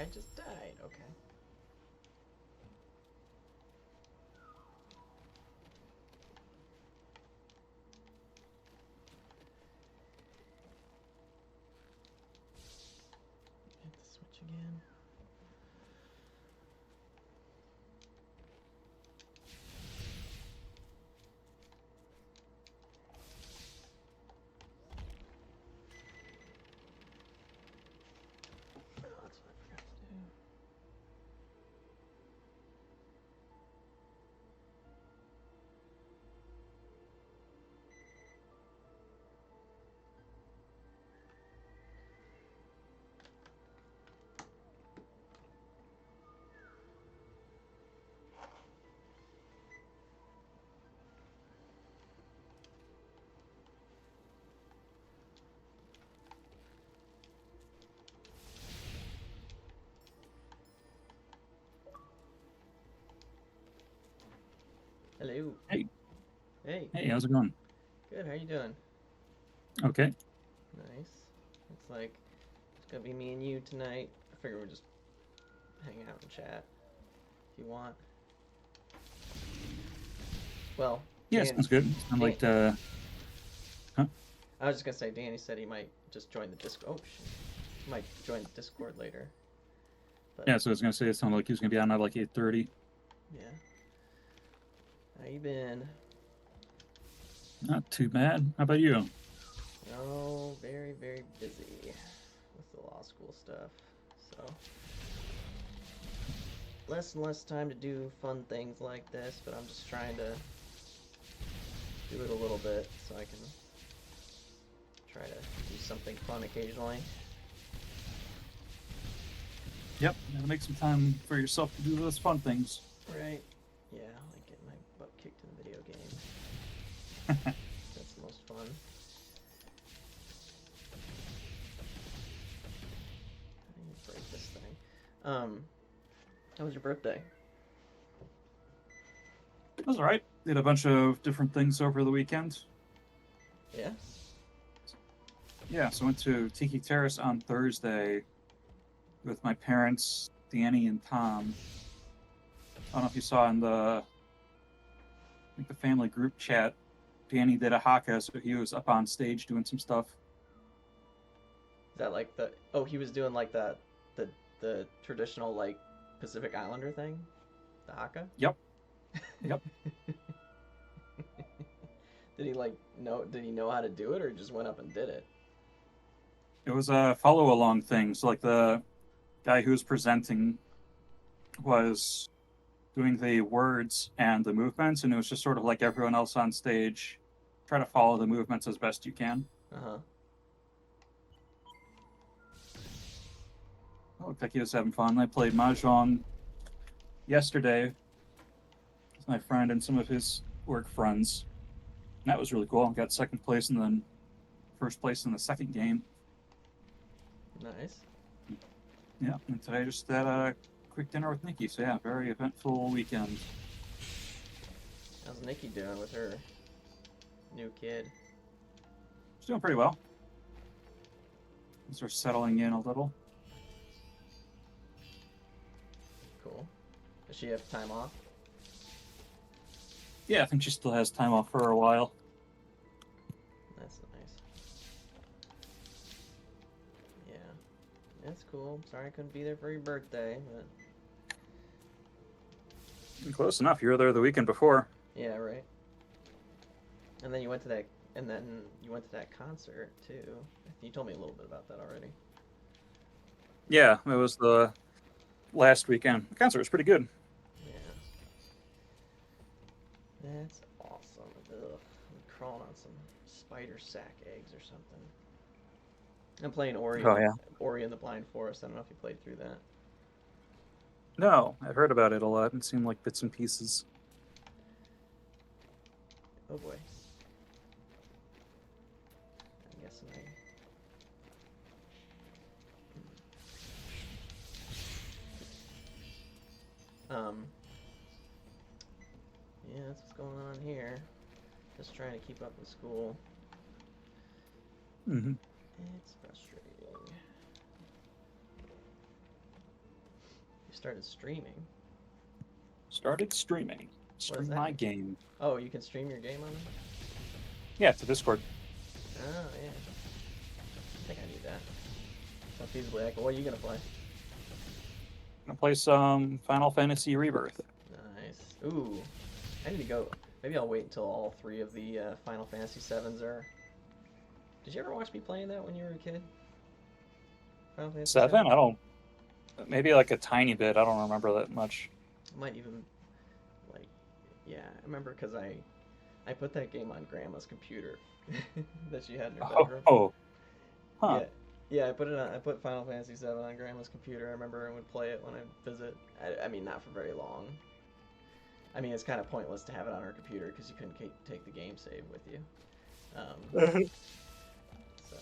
guy just died. Okay. Hit the switch again. Oh, that's what I forgot to do. Hello. Hey, Hey. hey, how's it going? Good. How you doing? Okay. Nice. Looks like it's gonna be me and you tonight. I figure we'll just hang out and chat if you want. Well, Yeah, Dan, sounds good. Sound Dan, like huh? I was just gonna say Danny said he might just join the Discord. Oh shit, he might join the Discord later. But Yeah, so I was gonna say it sounded like he was gonna be on at like 8:30. yeah, how you been? Not too bad. How about you? Oh, very very busy with the law school stuff. So less and less time to do fun things like this. But I'm just trying to do it a little bit so I can try to do something fun occasionally. Yep, gotta make some time for yourself to do those fun things. Right? Yeah, like getting my butt kicked in video games. That's the most fun. I need to break this thing. How was your birthday? That was all right. Did a bunch of different things over the weekend. Yeah. Yeah, so I went to Tiki Terrace on Thursday with my parents, Danny and Tom. I don't know if you saw in the family group chat. Danny did a haka, so he was up on stage doing some stuff. Is that like the? Oh, he was doing like the the traditional like Pacific Islander thing, the haka. Yep, yep. Did he like know? Did he know how to do it, or just went up and did it? It was a follow along thing. So like the guy who was presenting was doing the words and the movements, and it was just sort of like everyone else on stage. Try to follow the movements as best you can. Uh huh. It looked like he was having fun. I played mahjong yesterday with my friend and some of his work friends. And that was really cool. I got second place and then first place in the second game. Nice. Yeah, and today just had a quick dinner with Nikki. So yeah, very eventful weekend. How's Nikki doing with her new kid? She's doing pretty well. Things are settling in a little. Cool. Does she have time off? Yeah, I think she still has time off for a while. That's nice. Yeah, that's cool. Sorry I couldn't be there for your birthday, but Close enough. You were there the weekend before. yeah, right. And then you went to that, and then you went to that concert too. You told me a little bit about that already. Yeah, it was the last weekend. The concert was pretty good. Yeah, that's awesome. Ugh, I'm crawling on some spider sack eggs or something. I'm playing Oh yeah. Ori and the Blind Forest. I don't know if you played through that. No, I've heard about it a lot and seen like bits and pieces. Oh boy, I'm guessing I. Um, yeah, that's what's going on here. Just trying to keep up with school. Mm-hmm. It's frustrating. You started streaming. Started streaming. What does Stream that my mean? game. Oh, you can stream your game on it? Yeah, to Discord. Oh, yeah. I think I need that. So feasibly, what are you gonna play? I'm gonna play some Final Fantasy Rebirth. Nice. Ooh, I need to go. Maybe I'll wait until all three of the Final Fantasy VIIs are. Did you ever watch me playing that when you were a kid? Final Fantasy 7? VII? I don't. Maybe like a tiny bit. I don't remember that much. Might even like, yeah, I remember because I put that game on Grandma's computer that she had in her bedroom. Oh, huh. Yeah, yeah, I put it on. I put Final Fantasy VII on Grandma's computer. I remember I would play it when I visit. I mean, not for very long. I mean, it's kind of pointless to have it on her computer because you couldn't take the game save with you. So,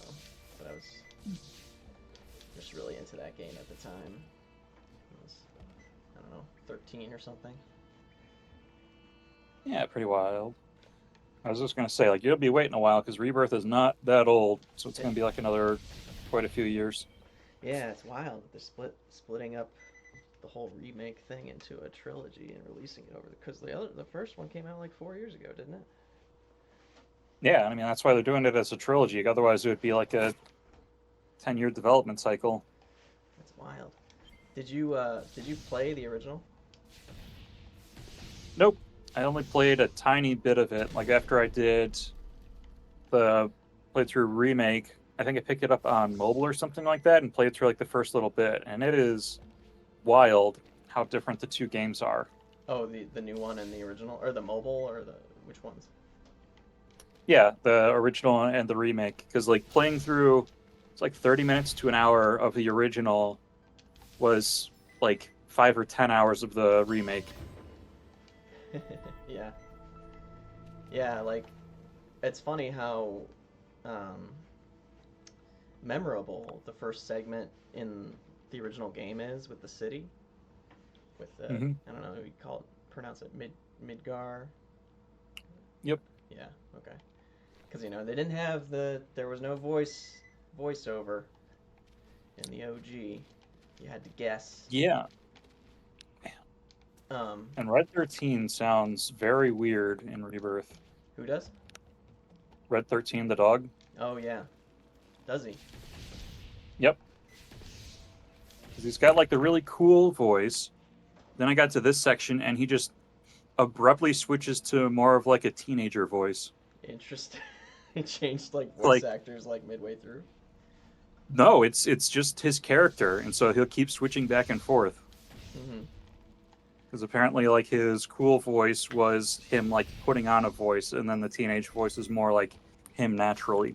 but I was just really into that game at the time. I was, I don't know, 13 or something. Yeah, pretty wild. I was just gonna say, like, you'll be waiting a while because Rebirth is not that old, so it's gonna be like another quite a few years. Yeah, it's wild. They're splitting up the whole remake thing into a trilogy and releasing it over because the first one came out like 4 years ago, didn't it? Yeah, I mean that's why they're doing it as a trilogy. Otherwise, it would be like a 10-year development cycle. That's wild. Did you play the original? Nope. I only played a tiny bit of it. Like after I did the playthrough remake, I think I picked it up on mobile or something like that and played through like the first little bit, and it is wild how different the two games are. Oh, the new one and the original, or the mobile, or the which ones? Yeah, the original and the remake, because like playing through, it's like 30 minutes to an hour of the original was like 5 or 10 hours of the remake. Yeah. Yeah, like it's funny how um, memorable the first segment in the original game is with the city, with the Hmm. I don't know, we call it pronounce it Midgar. Yep. Yeah, okay. Because they didn't have there was no voiceover in the OG. You had to guess. Yeah. Um, And Red 13 sounds very weird in Rebirth. who does? Red 13, the dog. Oh yeah, does he? Yep. Because he's got like the really cool voice. Then I got to this section and he just abruptly switches to more of like a teenager voice. Interesting. He changed like voice Like, actors like midway through. no, it's just his character, and so he'll keep switching back and forth. Hmm. Because apparently, like his cool voice was him like putting on a voice, and then the teenage voice is more like him naturally.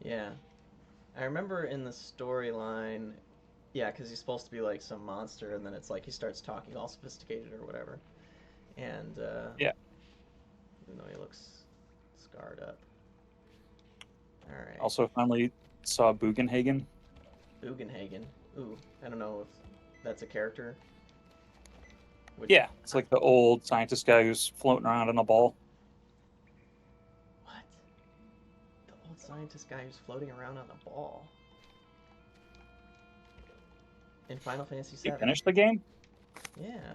Yeah, I remember in the storyline. Yeah, because he's supposed to be like some monster, and then it's like he starts talking all sophisticated or whatever. And Yeah. even though he looks scarred up. All right, Also, finally saw Bugenhagen. Bugenhagen. Ooh, I don't know if that's a character. Which Yeah, it's like the old scientist guy who's floating around in a ball. what? The old scientist guy who's floating around on a ball in Final Fantasy You VII. finished the game? Yeah.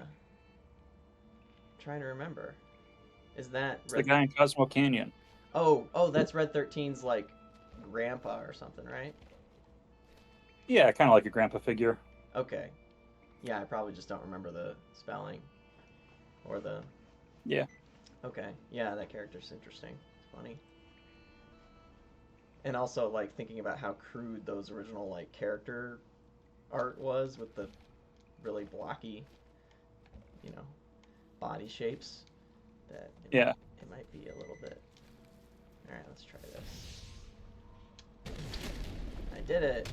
Trying to remember. Is that It's the guy in Cosmo Canyon. Oh, that's Red 13's like grandpa or something, right? Yeah, kind of like a grandpa figure. Okay. Yeah, I probably just don't remember the spelling or the. Yeah. Okay. Yeah, that character's interesting. It's funny. And also like thinking about how crude those original like character art was with the really blocky, you know, body shapes that Yeah. it might be a little bit. All right, let's try this. I did it.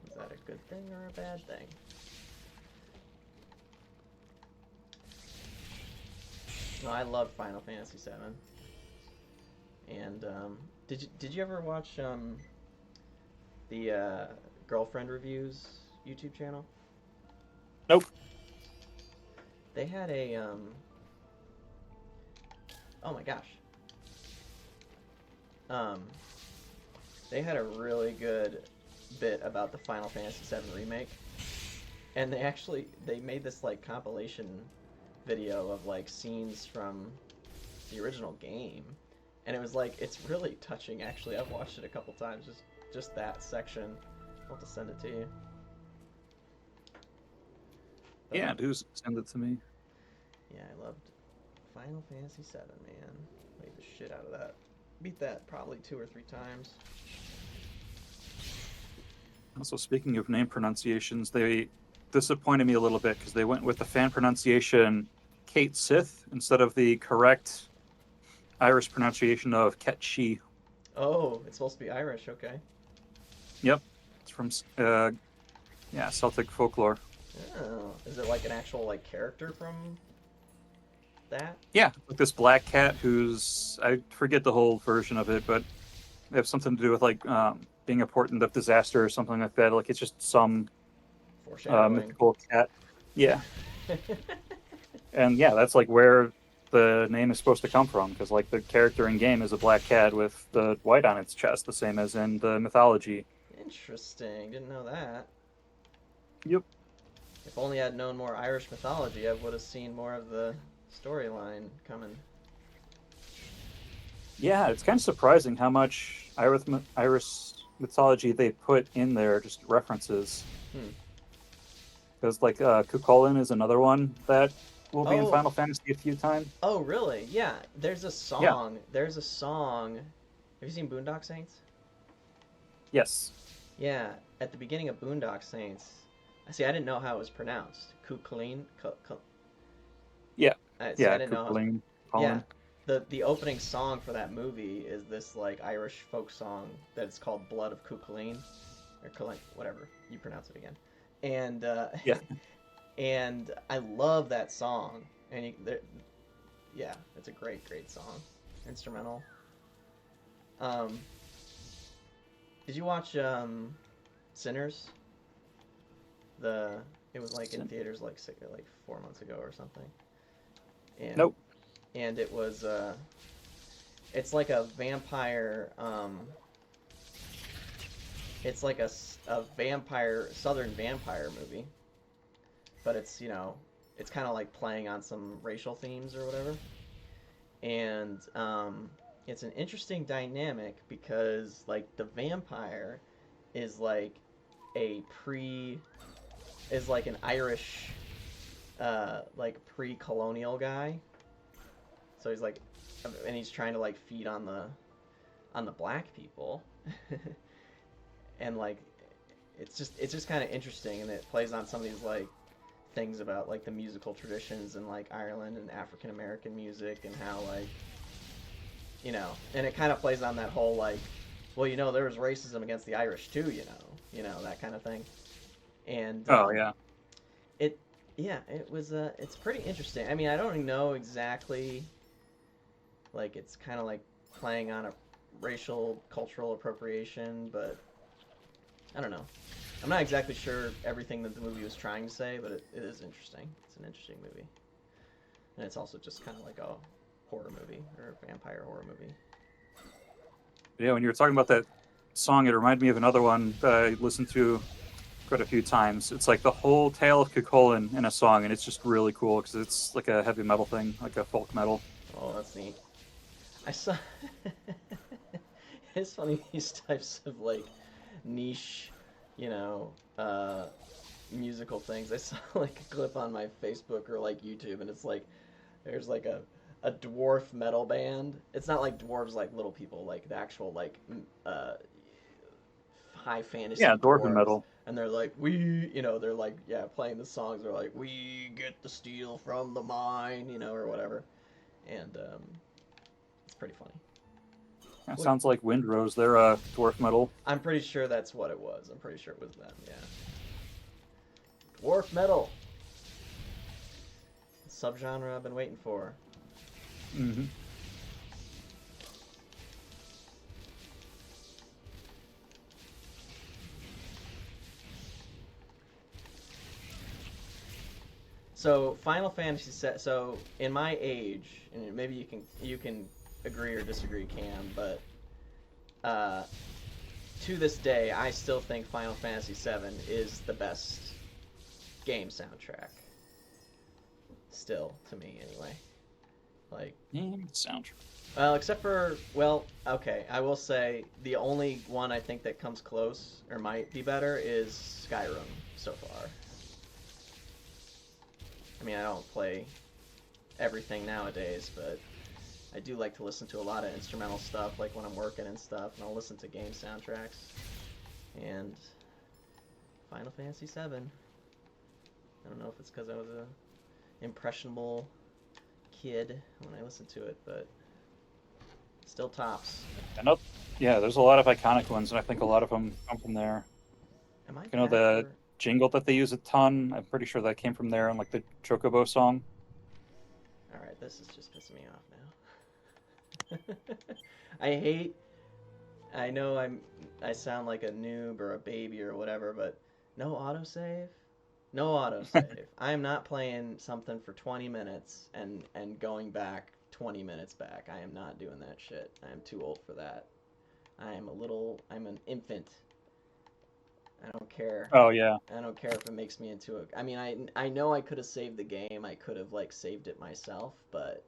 Is that a good thing or a bad thing? No, I love Final Fantasy VII. And did you ever watch the Girlfriend Reviews YouTube channel? Nope. They had a oh my gosh. They had a really good bit about the Final Fantasy VII remake, and they made this like compilation video of like scenes from the original game, and it was like it's really touching. Actually, I've watched it a couple times. Just that section. I'll have to send it to you. Yeah, do send it to me. Yeah, I loved Final Fantasy VII, man. Played the shit out of that. Beat that probably 2 or 3 times. Also, speaking of name pronunciations, they disappointed me a little bit because they went with the fan pronunciation Kate Sith instead of the correct Irish pronunciation of Ketchi. Oh, it's supposed to be Irish, okay. Yep, it's from Celtic folklore. Oh, is it like an actual like character from that? Yeah, like this black cat who's I forget the whole version of it, but they have something to do with like being a portent of disaster or something like that. Like it's just some Foreshadowing. mythical cat. Yeah, and yeah, that's like where the name is supposed to come from because like the character in game is a black cat with the white on its chest, the same as in the mythology. Interesting. Didn't know that. Yep. If only I'd known more Irish mythology, I would have seen more of the storyline coming. Yeah, it's kind of surprising how much Irish mythology they put in there, just references. Because like Cuchulainn is another one that will be in Final Fantasy a few times. Oh, really? Yeah. There's a song. Yeah. There's a song. Have you seen Boondock Saints? Yes. Yeah. At the beginning of Boondock Saints, see, I didn't know how it was pronounced. Cuchulainn. Yeah. See, yeah. I didn't Cuchulainn. Yeah. The opening song for that movie is this like Irish folk song that is called "Blood of Cuchulainn," or Cuchulainn, whatever you pronounce it again. And yeah. and I love that song. And yeah, it's a great song, instrumental. Did you watch Sinners? It was like in theaters like 4 months ago or something. And, nope. And it was it's like a vampire it's like a southern vampire movie, but it's it's kind of like playing on some racial themes or whatever, and it's an interesting dynamic because like the vampire is like is like an Irish like pre-colonial guy, so he's like, and he's trying to like feed on the black people. And like it's just kind of interesting, and it plays on some of these like things about like the musical traditions in like Ireland and African American music, and how like and it kind of plays on that whole like, well, there was racism against the Irish too, that kind of thing. And it's pretty interesting. I mean, I don't know exactly, like it's kind of like playing on a racial cultural appropriation, but I don't know. I'm not exactly sure everything that the movie was trying to say, but it is interesting. It's an interesting movie. And it's also just kind of like a horror movie, or a vampire horror movie. Yeah, when you were talking about that song, it reminded me of another one that I listened to quite a few times. It's like the whole tale of Cuchulainn in a song, and it's just really cool because it's like a heavy metal thing, like a folk metal. Oh, that's neat. I saw... It's funny, these types of like niche, musical things. I saw like a clip on my Facebook or like YouTube, and it's like there's like a dwarf metal band. It's not like dwarves like little people, like the actual like high fantasy dwarven metal. And they're like, they're like, playing the songs. They're like, we get the steel from the mine, or whatever. And it's pretty funny. That sounds like Windrose. They're dwarf metal. I'm pretty sure that's what it was. I'm pretty sure it was them, yeah. Dwarf metal. Subgenre I've been waiting for. Mm-hmm. So Final Fantasy so in my age, and maybe you can agree or disagree, Cam, but to this day, I still think Final Fantasy VII is the best game soundtrack. Still, to me, anyway. Like, Soundtrack. well, except for, well, okay, I will say the only one I think that comes close or might be better is Skyrim so far. I mean, I don't play everything nowadays, but I do like to listen to a lot of instrumental stuff, like when I'm working and stuff, and I'll listen to game soundtracks. And Final Fantasy VII. I don't know if it's because I was a impressionable kid when I listened to it, but still tops. I know, yeah, there's a lot of iconic ones, and I think a lot of them come from there. Am I You know, back the or... jingle that they use a ton, I'm pretty sure that came from there, and like the Chocobo song. Alright, this is just pissing me off now. I hate... I know I sound like a noob or a baby or whatever, but no autosave? No autosave. I am not playing something for 20 minutes and going back 20 minutes back. I am not doing that shit. I am too old for that. I'm an infant. I don't care. Oh yeah, I don't care if it makes me into a... I mean, I know I could have saved the game. I could have, like, saved it myself, but